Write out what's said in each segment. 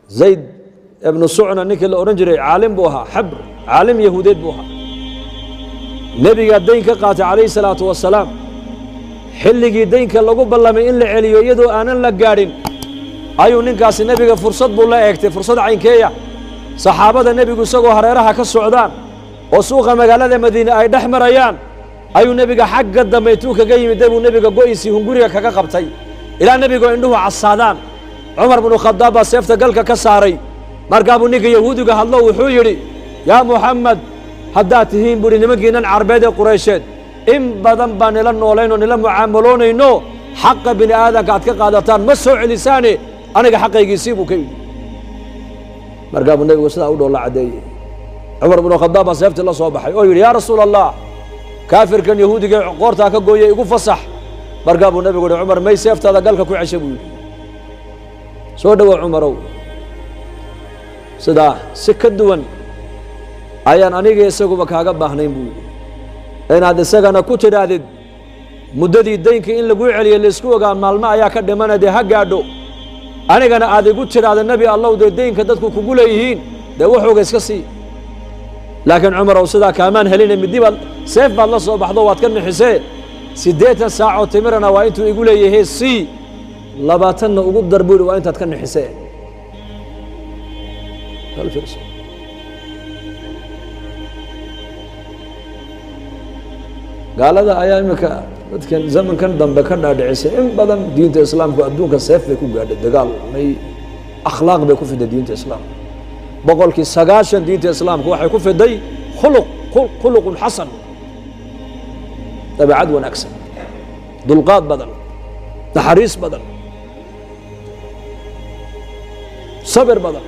زيد ابن سعنة نكل أورنجري عالم بوها حبر عالم يهوديت بوها نبي الدين كقات عليه الصلاة والسلام حلقي دين كاللغو بالله من إلا عليو يدو آنا لقارين أيو ننكاس النبي فرصة بالله اكتب فرصة عين كيا صحابة النبي سقوا هريرها كالسعودان وسوق مقالة مدينة أي دحمر أيان أيو نبي حق قدم يتوك جاي مدبو نبي قويسي هنقولي كقبتي إلى نبي عنده عصادان عمر بن الخطاب سيفت قلك كساري مرقابو نيك يهودي قال الله وحيري يا محمد حداتهين بوري نمكينا عربيد قريشين إن بدن بان إلى النولين إلى معاملون إنه حق بني آدم قاعد كقادتان مسوع لساني أنا حق يجيسيبو كي مرقابو النبي وسنا أقول الله عدي عمر بن الخطاب سيفت الله صباحي يقول يا رسول الله كافر كان يهودي قورتها كقوية يقول فصح مرقابو النبي يقول عمر ما يسيفت هذا قالك كوي عشبوي سودوا عمرو سدا سكدوان ayaan aniga isaguba kaaga baahnayn buu inaad isagana ku tiraadid muddadii deynka in lagu celiyo la isku ogaa maalmo ayaa ka dhimanade ha gaadho anigana aad igu tiraada nabi allah deynka dadku kugu leeyihiin wuxuuga iska sii laakiin umar oo sida kaamaan helina midiba seef baad la soo baxdo waad ka nixisee 8 saaco timirana waa intuu igu leeyahay si 20 ugu darbuur waa intaad ka nixisee قال هذا أيام كان زمن كان دم بكر نادعس إن بدن دين الإسلام كو أدون كسيف بيكون قاعد دجال ما أخلاق بيكون في دين الإسلام بقول كي سجاشن دين الإسلام هو حيكون في دي خلق حسن تبع عدو أكثر ضلقات بدن تحريص بدن صبر بدن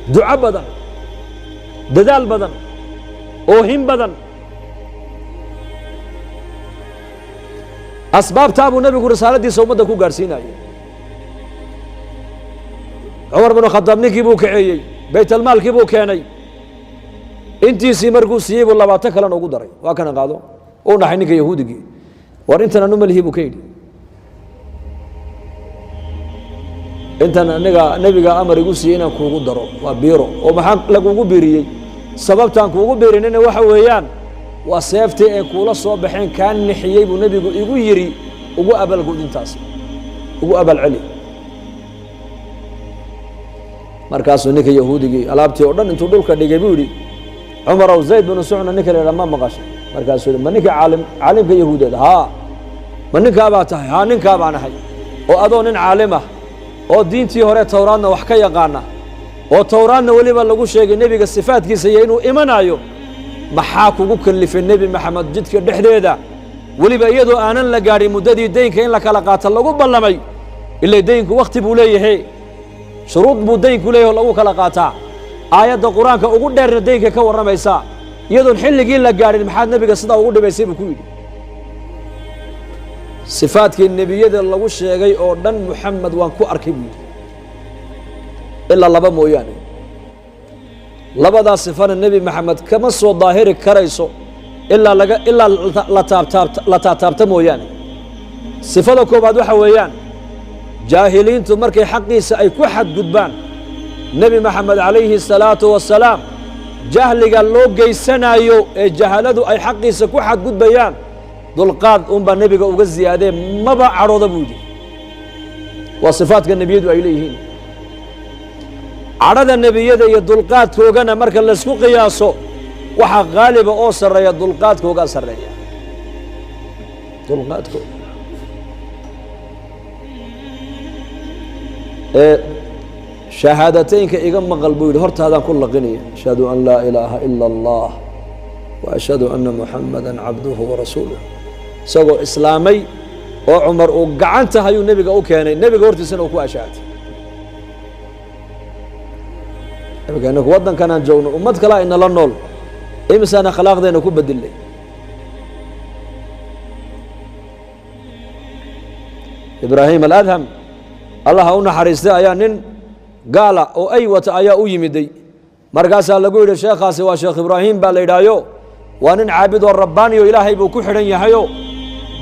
دعاء بدن دجال بدن أوهم بدن أسباب تابو النبي رسالة دي سومده كو غارسيناي عمر بن الخطاب نكي بو كعيي بيت المال كي بو كيناي انتي سي مركو سيب والله با تكلن ugu daray waa kana qaado oo dhaxay ninka yahuudigi war intana numalihi buu kaydi intana nabiga amar igu siiyay kuugu daro waa biiro oo maxaa lagu biiriyay sababtan kuugu biirinina waxa weeyaan وسيفتي كل صوب حين كان نحيي ونبي يقول يري وقو أبل قود انتاس وقو أبل علي مركز نك يهودي ألابتي أردن انتو دول كان يجيبولي عمر وزيد بن سعنا نك لما مقاش مركز من نك عالم كيهودي ها من نك أباته ها نك أبانا حي وأظن عالمه ودينتي هراء تورانا وحكاية قانا وتورانا ولي بلغو شيء النبي الصفات كي سيينو إيمانايو maxaa kugu kalifay nabi maxamed jidka dhexdeeda waliba iyadoo aanan la gaarin muddadii deynka in la kala qaato lagu ballamay ilaa deynku waqti buu leeyahay shuruud buu deynku leeyahay lagu kala qaataa aayadda quraanka ugu dheer deynka ka waramaysa iyadoo xilligii la gaarin maxaad nabiga sida ugu dhibaysay buu ku yiri sifaadkii nabiyada lagu sheegay oo dhan muhammad waan ku arkay buu ilaa laba mooyaane لبدا صفان النبي محمد كما سو ظاهر كريسو الا لا تابت مويان صفده كوباد waxa weeyaan jaahiliintu markay xaqiisa ay ku xad gudbaan nabi maxamed alayhi salatu wassalam jahliga loo geysanayo ee jahaladu ay xaqiisa ku xad gudbayaan dulqaad ba nabiga uga ziyaadeen maba carooda buudi wa sifaadka nabiyadu ay leeyihiin عرض النبيذ يدلقات كوجنا مركز لسوق ياسو وح غالب أوسر يدلقات كوجا سرية دلقات كو شهادتين كإجمع قلبي هرت هذا كل غني أشهد أن لا إله إلا الله وأشهد أن محمدا عبده ورسوله سوى إسلامي وعمر وقعنتها يو نبي أوكاني نبي قرت سنة وكو أشهد كأنك وطن كان جون أمتك لا إن الله نول إمسان خلاق ذي نكون بدل إبراهيم الأدهم الله هؤلاء حريص أيانين قال أو أيوة أيا أيمدي مرقاس لقول الشيخ سوى شيخ إبراهيم بالإدايو وأن عابد الرباني وإلهي بوكحرن يحيو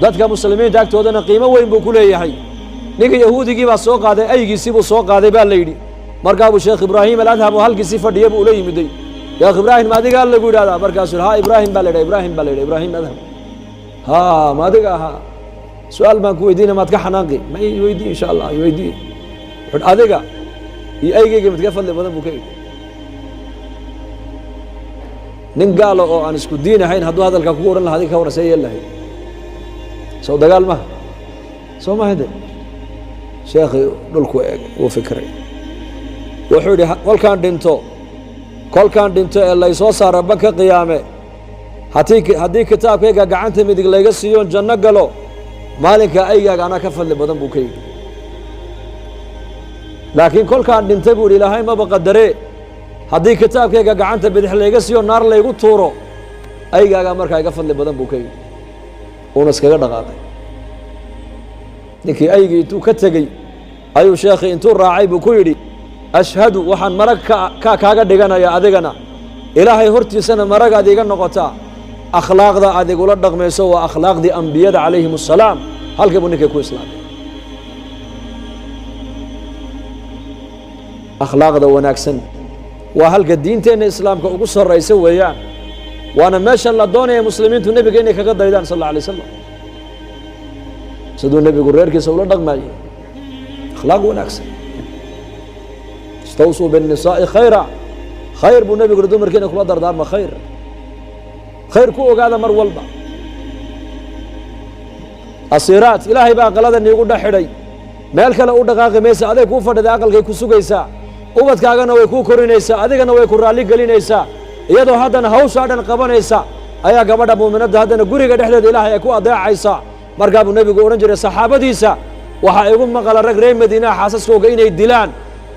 ذاتك مسلمين تاكتو ودنا قيمة وين بوكولي يحي نيك يهودي جيبا سوق هذا أي جيسيبو سوق هذا بالليدي markaabuu sheekh ibraahim aladham oo halkiisii fadhiya buu ula yimiday sheekh ibraahim ma adigaa lagu yidhahdaa markaasuu ha ibraahim baa la yidhaha ibraahim baa la yidhaha ibraahim adham ha ma adiga ahaa su-aal baan ku weydiina maad ka xanaaqi ma i weydii insha allah i weydii wuxuu adiga iyo aygayga midka fadli badan buu ka yidhi nin gaalo oo aan isku diin ahayn hadduu hadalkaa kugu odhan laha adiga ka waran see yeel lahayd soo dagaal maha soo maha de sheekhi dhulku eeg wuu fikray wuxuu yidhi kolkaan dhinto ee laysoo saara banka qiyaame haddii kitaabkayga gacanta midig layga siiyoon janno galo maalinkaa aygaaga anaa ka fadli badan buu ka yidhi laakiin kolkaan dhintay buu yidhi ilaahay maba qadaree haddii kitaabkayga gacanta bidix layga siiyo naar laygu tuuro aygaagaa markaa iga fadli badan buu ka yidhi uuna iskaga dhaqaaqay ninkii aygii intuu ka tegey ayuu sheekhii intuu raacay buu ku yidhi ashhadu waxaan marag kaaga dhiganaya adigana ilaahay hortiisana maragaad iiga noqotaa akhlaaqda aad igula dhaqmayso waa akhlaaqdii ambiyada calayhim assalaam halkii buu ninkay ku islaamay akhlaaqda wanaagsan waa halka diinteenna islaamka ugu sarraysa weeyaan waana meeshan la doonaya muslimiintu nebiga inay kaga daydaan sal alla alay wasalam siduu nebigu reerkiisa ula dhaqmaayey akhlaaq wanaagsan istawsuu binnisaa'i khayra khayr buu nebigu yidhi dumarkiina kula dardaarma khayr ku ogaada mar walba asiiraat ilaahay baa aqalada niigu dhex xidhay meel kale u dhaqaaqi maysa aday kuu fadhida aqalkay ku sugaysaa ubadkaagana way kuu korinaysaa adigana way ku raalli gelinaysaa iyadoo haddana hawshaa dhan qabanaysa ayaa gabadha muuminadda haddana guriga dhexdeeda ilaahay ay ku adeecaysaa markaa buu nebigu odhan jiray saxaabadiisa waxaa igu maqala rag reer madiinaha xaasaskooga inay dilaan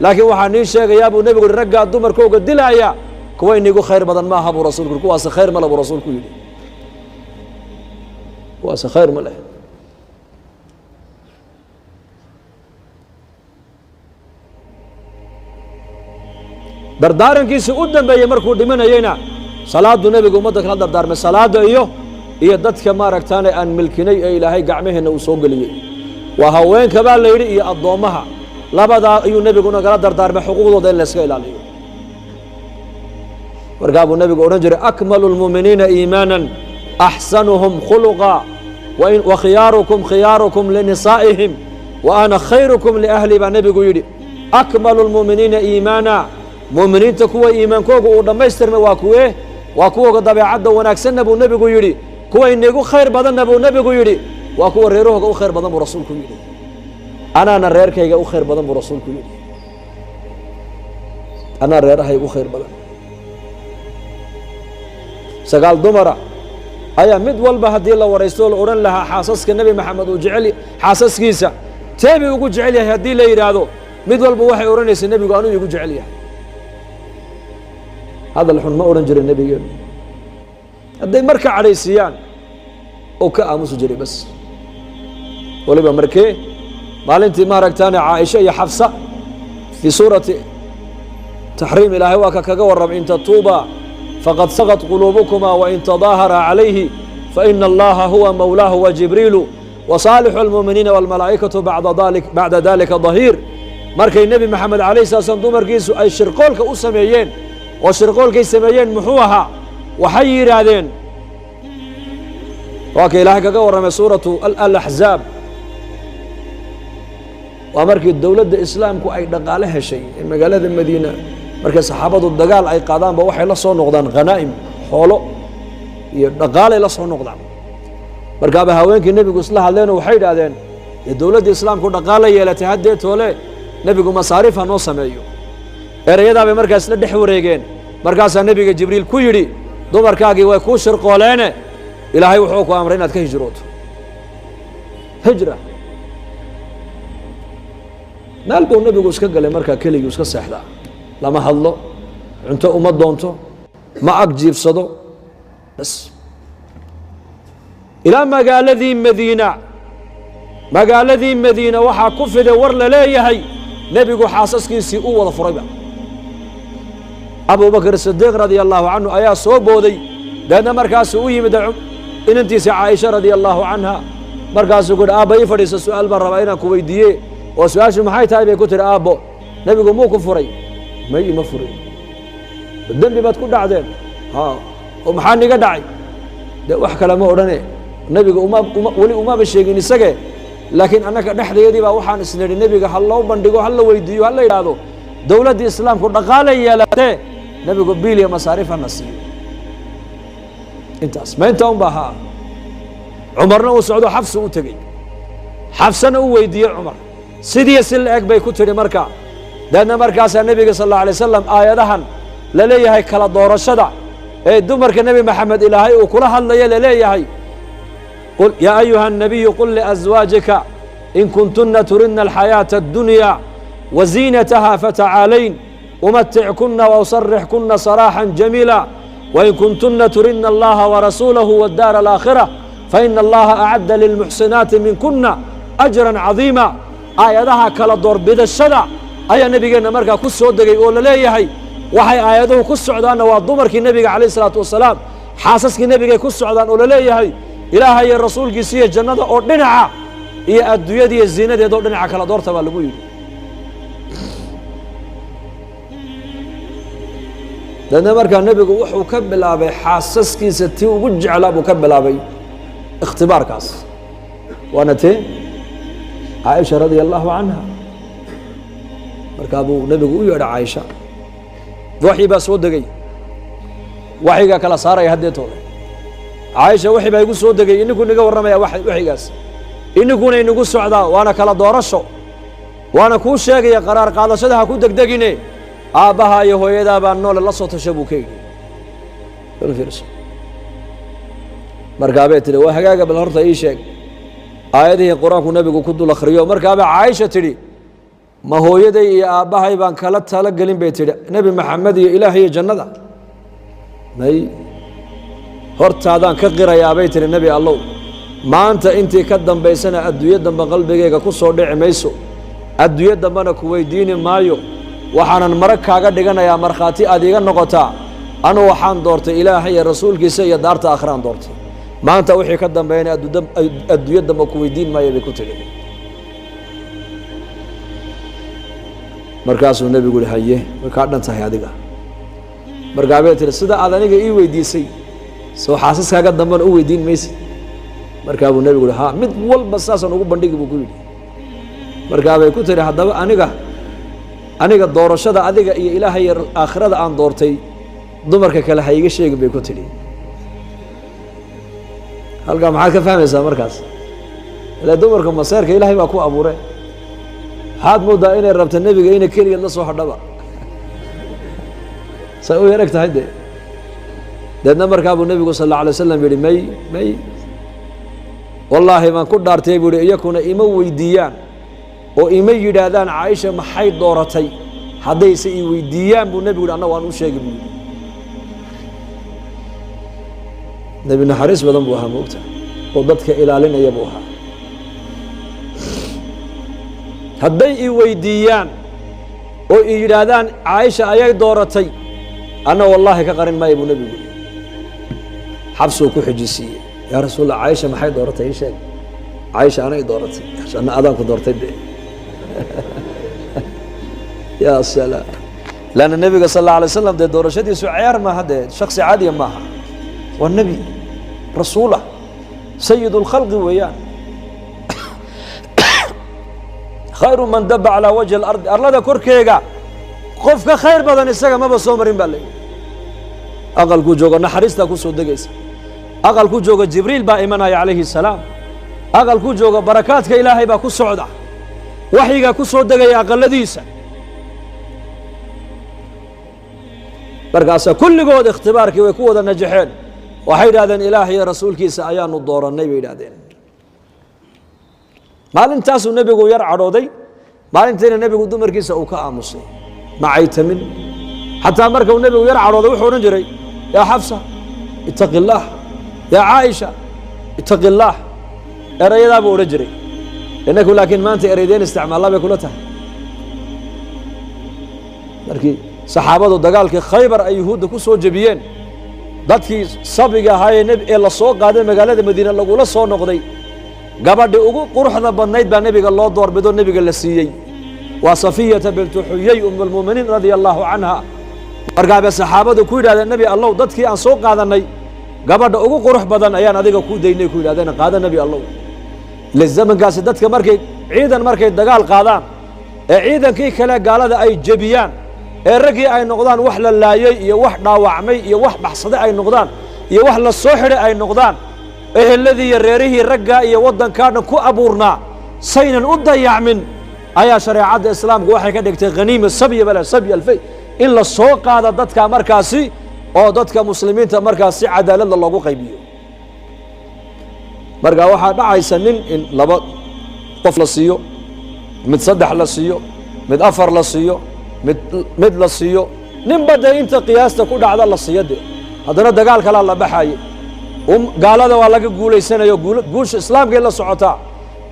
laakiin waxaa nii sheegayaa buu nebigu yihi raggaa dumarkooga dilaaya kuwa inigu khayr badan ma aha buu rasulku yidhi kuwaase khayr male buu rasuulku yidhi kuwaase khayr ma leh dardaarankiisii u dambeeyey markuu dhimanayeyna salaaduu nebigu ummadda kala dardaarmay salaada iyo dadka maaragtaane aan milkinay ee ilaahay gacmaheenna uu soo geliyey waa haweenka baa la yidhi iyo addoommaha labadaa ayuu nebiguna kala dardaarmay xuquuqdooda in layska ilaaliyo markaa buu nebigu odhan jiray akmalu lmuuminiina iimaanan axsanuhum khuluqa wa khiyaarukum linisaa'ihim wa ana khayrukum liahli baa nebigu yidhi akmalu lmuuminiina iimaana muuminiinta kuwa iimaankooga uu dhammaystirmay waa kuwoga dabeecadda wanaagsanna buu nebigu yidhi kuwa inigu khayr badanna buu nebigu yidhi waa kuwa reerahooga u khayr badan buu rasuulku yidhi anaana reerkayga u khayr badan buu rasuulku yidhi anaa reerahayga u khayr badan 9 dumara ayaa mid walba haddii la waraysto la odhan lahaa xaasaska nebi maxamed uu xaasaskiisa teebi ugu jecel yahay haddii la yidhaahdo mid walba waxay odhanaysa nebigu anuu igu jecel yahay hadal xun ma odhan jiray nebigeenu hadday marka cadhaysiiyaan oo ka aamusi jiray bas waliba markee maalintii maaragtaane caaisha iyo xafsa fii suurati taxriim ilaahay waa ka kaga warram in tatuuba faqad saqat quluubukuma wain tadaahara calayhi faina allaha huwa mawlaahu wajibriilu wasaalixu almuuminiina waalmalaa'ikatu bacda dalika dahiir markay nebi maxamed calayh sala slam dumarkiisu ay shirqoolka u sameeyeen oo shirqoolkay sameeyeen muxuu ahaa waxay yidhaahdeen waa ka ilaahay kaga warramay suuratu alaxzaab waa markii dowladda islaamku ay dhaqaale heshay ee magaalada madiina markay saxaabadu dagaal ay qaadaanba waxay la soo noqdaan khanaa'im xoolo iyo dhaqaalay la soo noqdaan markaaba haweenkii nebigu isla hadleenoo waxay idhaahdeen dowladda islaamku dhaqaala yeelatay haddee toole nebigu masaariif ha noo sameeyo erayadaa bay markaas la dhex wareegeen markaasaa nebiga jibriil ku yidhi dumarkaagii way kuu shirqooleene ilaahay wuxuu ku amray inaad ka hijrooto hijra meel buu nebigu iska galay markaa keligii iska seexdaa lama hadlo cunto uma doonto ma ag jiibsado bas ilaa magaaladii madiina waxaa ku fiday war la leeyahay nebigu xaasaskiisii u wada furayba abubakr sidiiq radia allahu canhu ayaa soo booday deedna markaasuu u yimid inantiisa caaisha radia allahu canha markaasuu ku yidhi aabba ii fadhiisa su-aal baan rabaa inaan ku weydiiye oo su-aashu maxay tahay bay ku tihi aabbo nebigu muu ku furay may ima furay dembi baad ku dhacdeen ha oo maxaa niga dhacay dee wax kale ma odhane nebiga weli umaba sheegin isage laakiin annaka dhexdeedii baa waxaan isnidhi nebiga ha loo bandhigo ha la weydiiyo ha la yidhaahdo dowladdii islaamku dhaqaalay yeelatee nebigu biil iyo masaariif hana siiyo intaas ma inta un baa haa cumarna uu socdo xafsu u tegey xafsana u weydiiyey cumar sidii si la eg bay ku tidhi marka deedna markaasaa nebiga sal allahu alay wasalam aayadahan la leeyahay kala doorashada ee dumarka nebi maxamed ilaahay uu kula hadlayo la leeyahay yaa ayuha الnabiyu qul liأزwaajika in kuntuna turidna alxayaaةa الdunya waziinataha fatacaalayn umatickunna wausarixkunna saraaxا jamiila wain kuntuna turidna allaha warasuulahu wاddaara alaakhira faina allaha acadda lilmuxsinaati minkuna ajran cadiima aayadaha kala doorbidashada ayaa nebigeenna markaa ku soo degay oo la leeyahay waxay aayaduhu ku socdaanna waa dumarkii nebiga calayh isalaatu wasalaam xaasaskii nebigay ku socdaan oo la leeyahay ilaahay iyo rasuulkiisa iyo jannada oo dhinaca iyo adduunyada iyo ziinadeeda oo dhinaca kala doorta baa lagu yidhi dadna markaa nebigu wuxuu ka bilaabay xaasaskiisa tii ugu jeclaa buu ka bilaabay ikhtibaarkaas waana tee caaisha radia allahu canha markaa buu nebigu u yeedha caaisha waxyi baa soo degay waxyigaa kala saaraya haddeetooda caaisha waxi baa igu soo degay ininkuu niga warramaya waxyigaas ininkuna inagu socdaa waana kala doorasho waana kuu sheegaya qaraar qaadashada ha ku degdegine aabbaha iyo hooyadaa baa noole la soo tasha buu ka yidhi markaabay tidhi waa hagaaga bal horta ii sheeg aayadihii qur-aanku nebigu ku dul akhriyo markaabay caaisha tidhi ma hooyaday iyo aabbahay baan kala talo gelin bay tidhi nebi maxamed iyo ilaah iyo jannada may hortaadaan ka qirayaa bay tidhi nebi allow maanta intii ka dambaysana adduunyo dambe qalbigayga ku soo dhici mayso adduunyo dambena ku weydiini maayo waxaanan marag kaaga dhiganayaa markhaati aad iiga noqotaa anu waxaan doortay ilaahay iyo rasuulkiisa iyo daarta aakhiraan doortay maanta wixii ka dambeeyana adduunyo dambe ku weydiin maayo bay ku tidhi markaasuu nebigu yihi haye way kaa dhan tahay adiga markaabay tihi sida aad aniga ii weydiisay soo xaasaskaaga dambena u weydiin maysid markaa buu nebigu yihi ha mid walba saasaan ugu bandhigi buu ku yidhi markaabay ku tihi haddaba aniga doorashada adiga iyo ilaahay iyo aakhirada aan doortay dumarka kale ha iga sheegin bay ku tidhi halkaa maxaad ka fahmaysaa markaas ilaa dumarka maseerka ilaahay baa ku abuure waxaad moodaa inay rabta nebiga inay keligeed la soo hadhaba say u yareg tahay dee deedna markaa buu nebigu sal alla alay wasalam yidhi may wallaahi baan ku dhaartay buu yihi iyakuna ima weydiiyaan oo ima yidhaahdaan caaisha maxay dooratay haddayse i weydiiyaan buu nebigu yidhi anna waan u sheegi buu yidhi nebi naxariis badan buu ahaa moogta oo dadka ilaalinaya buu ahaa hadday i weydiiyaan oo i yidhaahdaan caaisha ayay dooratay anna wallaahi ka qarin maayo buu nebigu yidhi xabsuu ku xijisiiyey yaa rasuulallah caaisha maxay dooratay ii sheeg caaisha anay dooratay anna adaanku doortay dee ya salaam lanna nebiga sal alla alay wasalam dee doorashadiisu ciyaar maaha dee shaksi caadiya maaha waa nebi rasuulah sayid اlkhalqi weeyaan khayru man daba calaa wajhi اlardi arlada korkeega qof ka khayr badan isaga maba soo marin baa layidhi aqalkuu joogo naxariistaa ku soo degaysa aqalkuu joogo jibriil baa imanaya calayhi الsalaam aqalkuu joogo barakaadka ilaahay baa ku socda waxyigaa ku soo degaya aqaladiisa markaasaa kulligood ikhtibaarkii way ku wada najaxeen waxay yidhahdeen ilaah iyo rasuulkiisa ayaanu doorannay bay yidhahdeen maalintaasuu nebigu yar cadhooday maalintiina nebigu dumarkiisa uu ka aamusay macaytamin xataa markuu nebigu yar cadhooday wuxuu odhan jiray yaa xafsa itaqi illaah yaa caaisha itaqi illaah erayadaa buu odhan jiray inaku laakiin maanta ereydeen isticmaallaa bay kula tahay markii saxaabadu dagaalkii khaybar ay yuhuudda ku soo jebiyeen dadkii sabiga ahaayee ee la soo qaaday magaalada madiine lagula soo noqday gabadhii ugu quruxda badnayd baa nebiga loo doorbido nebiga la siiyey وصفية بنت حيي أم المؤمنين رضي الله عنها أرجع الصحابة كل هذا النبي الله ضدك أن سوق هذا النبي قبل أقول قروح بدن أيان هذيك كل ديني كل هذا هذا النبي الله للزمن قاصدتك مركي عيدا مركي دجال قادان عيدا كي كلا قال هذا أي جبيان الرجي أي نقدان وحلا لا يوحنا وعمي يوح بحصد أي نقدان يوح للصحر أي نقدان إيه الذي يريه الرجع يودن كان كو أبورنا سين الأضيع من أيا شريعة الإسلام واحد كده غنيمة السبي بلا سبي الفي إلا السوق هذا ضدك مركزي أو ضدك مسلمين مركزي عدالة الله قيبيه مرجع واحد عايز سنين إن لبض طفل السيو متصدح للسيو متأفر للسيو مد للسيو نبدأ أنت قياس تكون على السيد هذا ندقال كلا الله بحاي قال هذا والله يقول سنة يقول قولش إسلام قال الصعطاء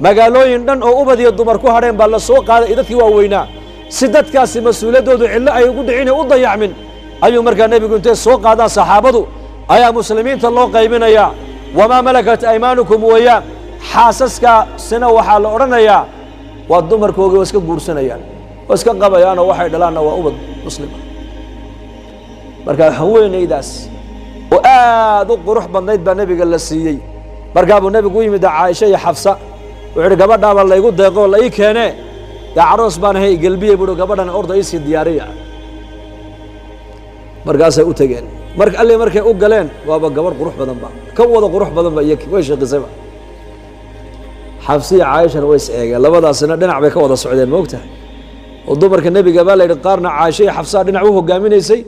ما قالوا يندن أو أبدي الضمر كهرين بالسوق هذا إذا كي ووينا سدت كاس مسؤولية دود إلا أي يقول عينه وضيع من أي مركز النبي قلت السوق هذا صحابته أي مسلمين الله قيمنا يا وما ملكت أيمانكم ويا حاسسك سنة وحال أورنا يا والضمر كوجي وسك بورسنا يا وسك قبيانا واحد لنا وأبد مسلم مركز هو نيداس وآذ قروح بنيت بالنبي قال السيي مركز أبو النبي قوي مدع عائشة يا حفصة وعند قبضنا والله يقول ده يقول أي كانه يا عروس بان هي قلبي يبدو قبضنا أرض يسي الديارية مركز أوتجين مركز قال لي مركز أوجلين وابا قبر قروح بدن با كوض قروح بدن با يك ويش قصبة حفصية عائشة ويس إيه لبضع سنة دنا عبيك وضع السعوديين موقتها والضمر كالنبي قبل يقارن عائشة حفصة دنا عوه قامين يسي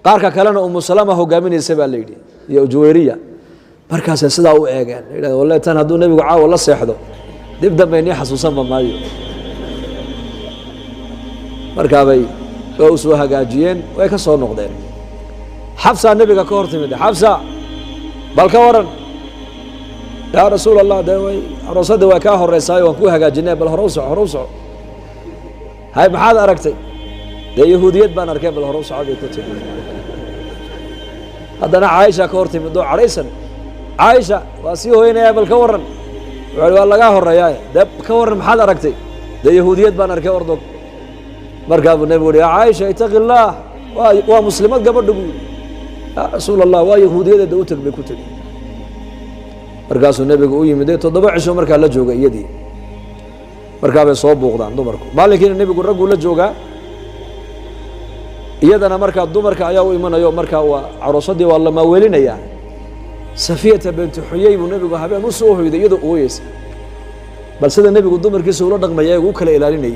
قارك كلنا أم سلمة هو قامين يسي بالليدي يا جويرية مركز سدا وإيه والله تنهدو النبي وعاء والله سيحدو دبدا بيني حسوسا بمايو مركبي وأسوها جاجين ويكسر نقدين حفصة النبي كورت مده حفصة بالكورن يا رسول الله دوي رصد وكاه الرساي وكوها جاجين بالهروسع هاي بحال أركتي ده يهودية بان أركب بالهروسع عادي كتير هذا أنا عايشة كورت مده عريسا عايشة واسيه هنا يا بالكورن والله جاه الرجاء ده كورن بحال أركتي ده يهودية بان أركب أرضك مركب النبي يا عائشة اتق الله ومسلمات قبل دبول يا رسول الله ويهودية دوتك بكتب مركز النبي قوي مدة تضبع شو مركز لا جوجا يدي مركز صوب بغدان دمركم بالكين النبي يقول رجل لا جوجا يدنا مركز دمرك يا ويمنا يوم مركز وعروسدي والله ما ولينا يعني صفية بنت حيي والنبي وهبه نصوه يد قويس بل سيد النبي يقول دمرك سولا دغما يا وكل إلاليني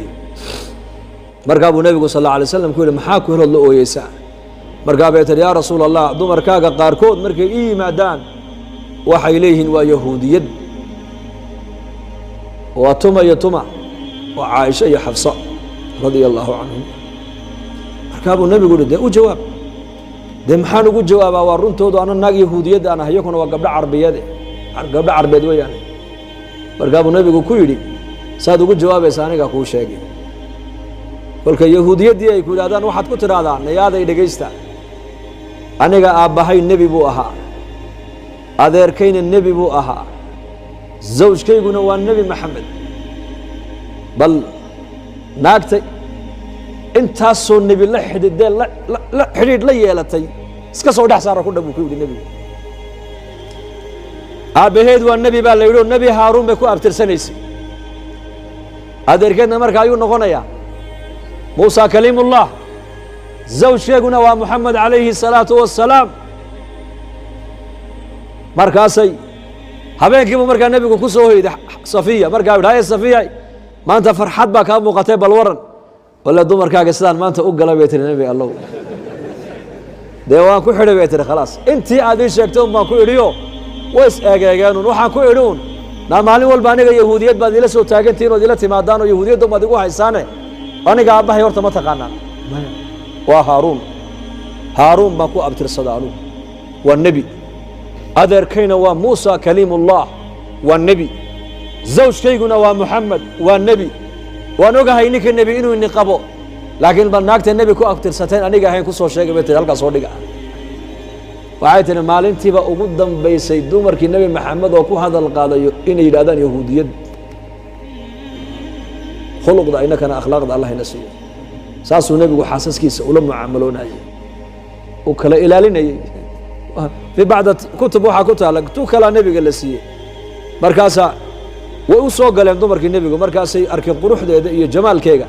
مركب النبي صلى الله عليه وسلم كل محاك وهر الله ويسع مركب يا رسول الله دمر كاغا قاركود مركب مادان وحي إليهن ويهوديد وتما يتما وعائشة يا حفصة رضي الله عنهم مركب النبي يقول ده وجواب ده محان يقول جواب ورون تودو أنا ناق يهوديد أنا هيكون وقبل عربية قبل عربية ويعني مركب النبي يقول كيدي ساد يقول جواب إنساني كأكو شيء kolka yahuudiyadii ay ku yiraahdaan waxaad ku tiraahdaa niyaaday dhageysta aniga aabahay nabi buu ahaa adeerkayna nabi buu ahaa zawjkayguna waa nabi maxamed bal naagtay intaasoo nabi la xidhiidhay la xidhiidh la yeelatay iska soo dhex saara ku dhabu ku yiri nabi aabaheed waa nabi baa la yiri nabi haaruun bay ku abtirsanaysay adeerkeedna markaa ayuu noqonayaa موسى كليم الله زوج شيخنا ومحمد عليه الصلاة والسلام مركاسي هبين كيف مركا النبي كوسوهي صفية مركا هاي الصفية ما أنت فرحت بك أبو قتيب الورن ولا دو مركا قسلان ما أنت أقل بيت النبي الله ديوان كو حلو بيت خلاص أنت عادي شيكتون ما كو إليو ويس أجاجان ونوحا كو إلون نعمالي والبانية يهودية بدي لسه تاجنتين ودي لتمادان ويهودية دوما دقوا حيسانة أنا قاعد بحي ورث ما تقانا هارون ما كو أبتر صدانو والنبي أدر كينا وموسى كليم الله والنبي زوج كينا ومحمد والنبي ونوجا هينك النبي إنه النقابو لكن بناكت النبي كو أبتر ستين أنا قاعد هين كوسو شيء بيت هلك صودقة وعيتنا مالين تبا قدام بيسيد دومر كي النبي محمد وكو هذا القاضي إن يرادان يهودية khuluqda inakana akhlaaqda allah ina siiyo saasuu nebigu xaasaskiisa ula mucaamaloonayay uu kala ilaalinayay في بعض كتب waxaa ku taala tu kala nabiga la siiyay markaasa way u soo galeen dumarkii nabiga markaasay arkeen quruxdeeda iyo jamaalkeega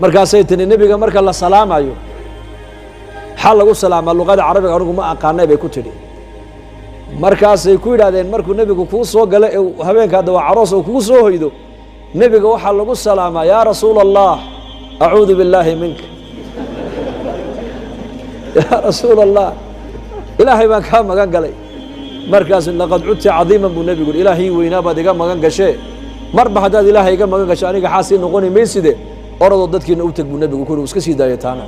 markaasay tani nabiga marka la salaamayo xal lagu salaama luqada carabiga anigu ma aqaanay bay ku tiri markaasay ku yiraahdeen markuu nabigu ku soo galay habeenka dawaa aroos oo kugu soo hoydo nabiga waxa lagu salaamaa ya rasuulallah a'uudu billahi minka ya rasuulallah ilaahay baan ka magan galay markaas laqad cudta cadiiman buu nabigu ilaahay weynaa baad iga magan gashay marba hadaad ilaahay iga magan gashay aniga xaasi noqoni meeside orado dadkiina u tag buu nabigu ku iska sii daayataana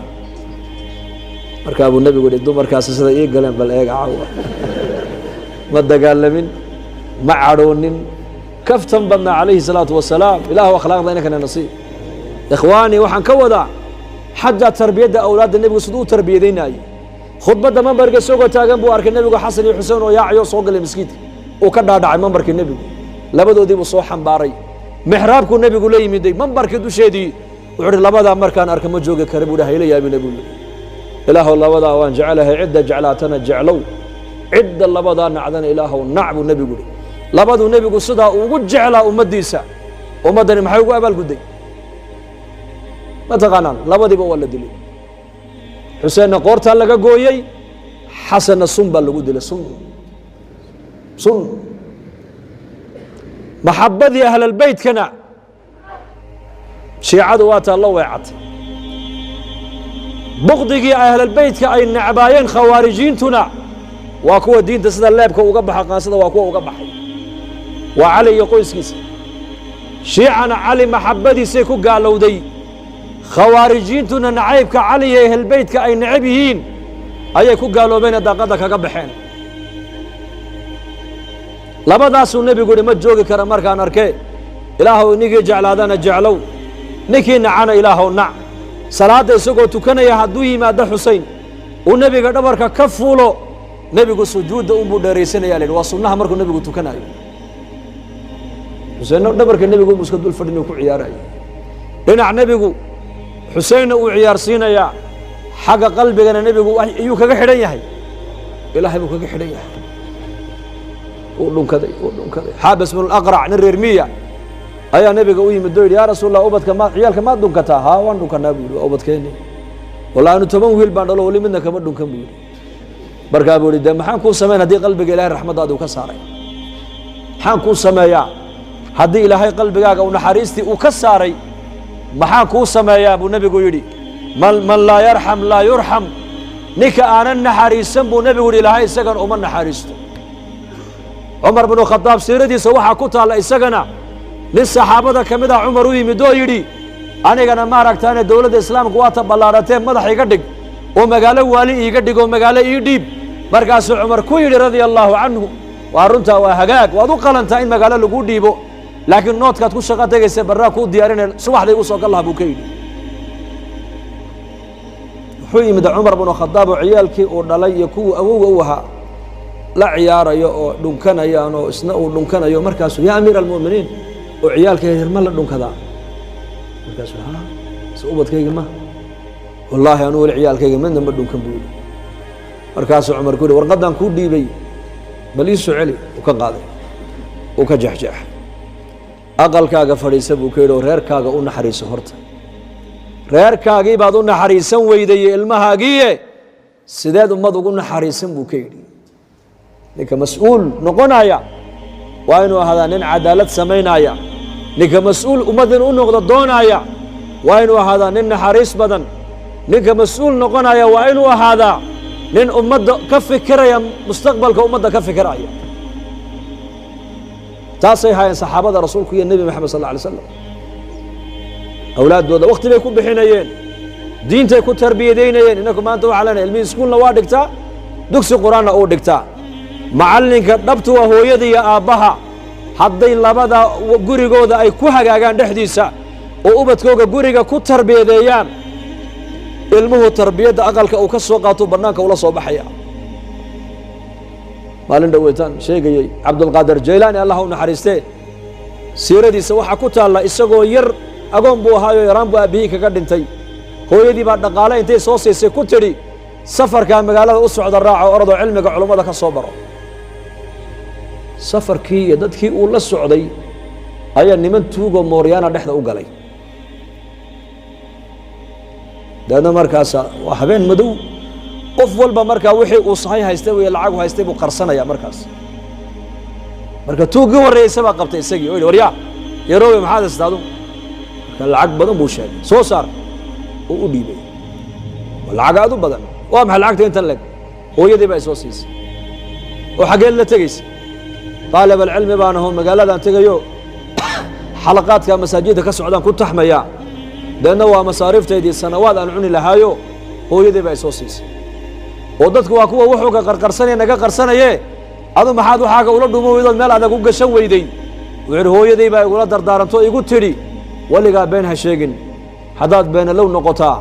marka buu nabigu dumarkaas sida ay galeen bal eega caawa ma dagaalamin ma cadoonin kaftan badna alayhi salaatu wasalaam ilaahu akhlaaqda inaka nasiib ikhwaani waxaan ka wadaa xadda tarbiyada awlaadda nabigu sidoo tarbiyadeenay khudbada mambarka soo taagan buu arkay nabigu xasan iyo xuseen oo yaaciyo soo galay masjidka oo ka dhaadhacay mambarka nabigu labadoodii buu soo xambaaray mihraabku nabigu la yimiday mambarka dusheedii wuxuu labada markaan arkay ma jooga kare buu dhahay ilaahay nabigu ilaahu labada waan jecelahay cidda jeclaatana jeclow cidda labada nacdana ilaahu nacbu nabigu labadu nabigu sida ugu jeclaa ummadiisa ummadani maxay ugu abaal guday ma taqaanaan labadiiba waa la dilay حسين قورتا لغا غويي حسن سنبا لغو ديله سن محبتي اهل البيت كنا شيعه واتا الله ويعت بغضي اهل البيت كاي نعبايين خوارجين تنا واكو دين تسد لابكا اوغا بخا قاسدا واكو اوغا بخاي وعلي يقويسكيس شيعنا علي محبتي سيكو قالودي خوارجينتنا نعيبك علي اهل بيتك اي نعبيين اي كو قالوا بين دقدك كغا بخين لبداسو نبي غوري ما جوغي كره markaan arkay ilaahu nigi jeclaadana jeclow niki nacana ilaahu nac salaada isagoo tukanaya haduu yimaado Xuseen oo nabiga dhabarka ka fuulo nabigu sujuuda uu dheereysanaya leeyahay waa sunnaha markuu nabigu tukanayo Xuseen dhabarka nabigu muska dul fadhino ku ciyaarayo dhinac nabigu حسين وعيار سينيا حق قلبنا نبي أيو كذا حرية إلهي بو كذا حرية ودون كذا حابس من الأقرع نرمية أيا نبي قوي مدوي يا رسول الله أبد كما عيالك ما دون كتا ها وان دون كنا بيقول أبد كيني والله أنو تمام ويل بان الله ولي منك ما دون كم بيقول بركة بقول ده محن كون سمعنا هدي قلبك إلهي رحمة الله وكساره محن كون سمايا هدي إلهي قلبك ونحريستي وكساره maxaa ku sameeyaa buu nabigu yiri man la yarham la yurham nika aanan naxariisan buu nabigu yiri ilaahay isagan uma naxariisto Umar ibn Khattab siiradiisa waxa ku taala isagana nin saxaabada kamid ah Umar u yimid oo yiri anigana ma aragtaane dawladda islaamku waa ta ballaaratay madax iga dhig oo magaalo wali iga dhig oo magaalo ii dhiib markaas Umar ku yiri radiyallahu anhu waa runta waa hagaag waad u qalantaa in magaalo lagu dhiibo لكن نوت كانت كل شغله تجي براكو ديارنا صباح دي وصل الله ابو كيد حي مد عمر بن الخطاب وعيالك ودلي كو اوها لا عيار يو دنكنيان او اسنا او دنكنيو markaas يا امير المؤمنين وعيالك ما لا دنكدا markaas ها صوبتكيga ma والله انا وعيالكيga من ما دنكن buu markaas عمر ku warqadan ku dhiibay bali su'aali oo ka qaaday oo ka jaxjax aqalkaaga fadhiisa buu ka yidhi reerkaaga u naxariiso horta reerkaagii baad u naxariisan weyday ilmahaagiiye sideed ummad ugu naxariisan buu ka yidhi ninka mas'uul noqonaya waa inuu ahadaa nin cadaalad samaynaya ninka mas'uul ummadan u noqdo doonaya waa inuu ahadaa nin naxariis badan ninka mas'uul noqonaya waa inuu ahadaa nin ummadda ka fikiraya mustaqbalka ummadda ka fikiraya taasay haayeen saxaabada rasuulku iyo nabi maxamed sallallahu alayhi wasallam awlaadooda waqti bay ku bixinayeen diintay ku tarbiyadeynayeen inaku maanta waxa lana ilmi iskuulna waa dhigtaa dugsi quraanna oo dhigtaa macallinka dhabtu waa hooyada iyo aabaha hadday labada gurigooda ay ku hagaagaan dhexdiisa oo ubadkooga guriga ku tarbiyadeeyaan ilmuhu tarbiyada aqalka uu ka soo qaato banaanka ula soo baxaya maalin dhaweytaan sheegayay Abdul Qadir Jaylaani Allah u naxariistay siiradiisa waxa ku taala isagoo yar agoon buu ahaayo yaraan buu aabihii kaga dhintay hooyadii baa dhaqaale intay soo siisay ku tidhi safarkaa magaalada u socda raaco orodoo cilmiga culummada ka soo baro safarkii iyo dadkii uu la socday ayaa niman tuugoo mooryaana dhexda u galay daadna markaasa waa habeen madow qof walba markaa wixii uu sahay haystay iyo lacag haystay buu qarsanaya markaas marka tuugii horreeyay baa qabtay isagii oo yidhi waryaa yaroowe maxaad haystaadu marka lacag badan buu sheegay soo saar oo u dhiibay lacag aad u badan waa maxay lacagta intan leg hooyadii baa soo siisay oo xageed la tegaysa طالب العلم baan aho magaaladaan tegayo xalaqaadka masaajidda ka socdaan ku taxmaya deena waa masaariifteedii sanawaad aan cuni lahaayo hooyadii baa soo siisay oo dadku waa kuwa wuxuu ka qarqarsanay naga qarsanaye adu maxaad waxaaga ula dhumo weydood meel adag u gashan weyday wuxuu hooyadii baa igula dardaaranto igu tidhi waligaa been ha sheegin haddaad beena low noqotaa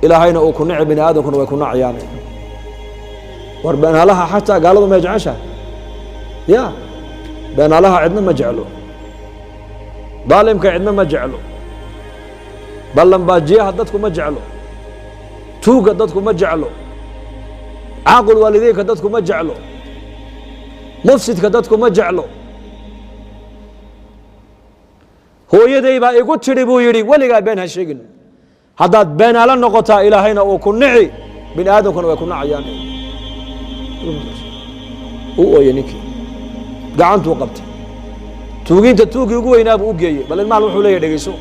ilaahayna uu ku nici bini aadamkuna way ku nacayaan war beenaalaha xataa gaaladu ma jeceshahay ya beenaalaha cidna ma jeclo daalimka cidna ma jeclo ballanbaajiyaha dadku ma jeclo tuuga dadku ma jeclo caaqul waalidiinka dadku ma jeclo mufsidka dadku ma jeclo hooyaday baa igu tidhi buu yidhi weligaa been ha sheegin haddaad beenaala noqotaa ilaahayna uu ku nici bini aadamkuna way ku nacayaan u ooye ninkii gacantuu qabtay tuugiinta tuugii ugu weynaa buu u geeyey bal ilmahan wuxuu leeyahay dhegayso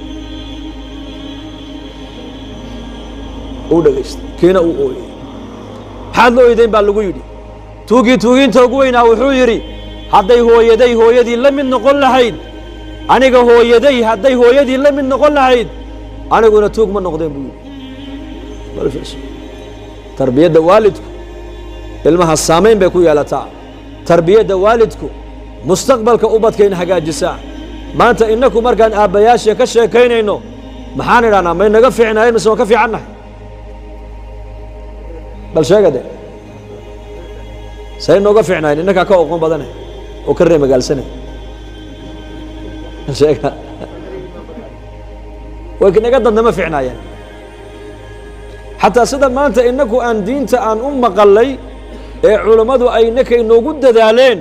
uu dhegaystay kiina uu ooyey maxaad la oydayn baa lagu yidhi tuugiinta ugu weynaa wuxuu yidhi hadday hooyadii la mid noqon lahayd aniga hadday hooyadii la mid noqon lahayd aniguna tuug ma noqdeen buu yidhi tarbiyadda waalidku ilmaha saamayn bay ku yeelataa tarbiyadda waalidku mustaqbalka ubadkayna hagaajisaa maanta inaku markaan aabbayaasha ka sheekaynayno maxaan idhahnaa may naga fiicnaayeen mise waan ka fiicannahay bal sheega de say nooga fiicnaayeen innakaa ka oqon badane oo ka reemagaalsane bal sheega way naga dadnama fiicnaayeen xataa sida maanta inaku aan diinta aan u maqallay ee culammadu ay nakay noogu dadaaleen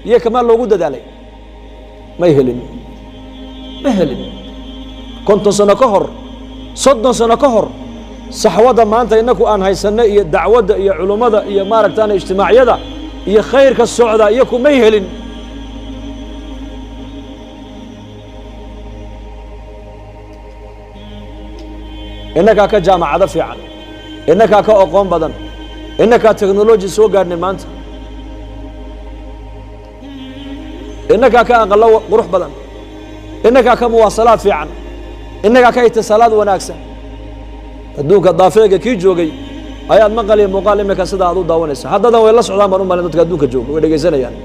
iyo kamaa loogu dadaalay ma helin 50 sano ka hor 30 sano ka hor saxwada maanta inaku aan haysanay iyo dacwadda iyo culummada iyo maaragtaan ijtimaacyada iyo khayrka socda iyo kumay helin innakaa ka jaamacado fiican innakaa ka aqoon badan innakaa technology soo gaadhnay maanta innakaa ka aqallo qurux badan innakaa ka muwaasalaad fiican innakaa ka itisaalaad wanaagsan adduunka daafeega kii joogay ayaad maqal iyo muuqaal imika sida aad u daawanaysa haddadan way la socdaan baan u malin dadka adduunka jooga way dhegaysanayaan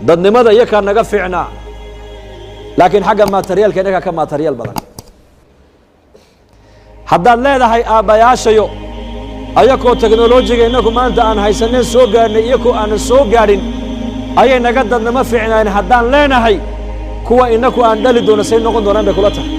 dadnimada iyakaa naga fiicnaa laakiin xagga materiyaalka innagaa ka materiyaal badan haddaad leedahay aabbayaashayo ayakoo teknolojiga innaku maanta aan haysanin soo gaadhnay iyakoo aanan soo gaadhin ayay naga dadnama fiicnaayeen haddaan leenahay kuwa innaku aan dhali doono say noqon doonaan bay kula tahay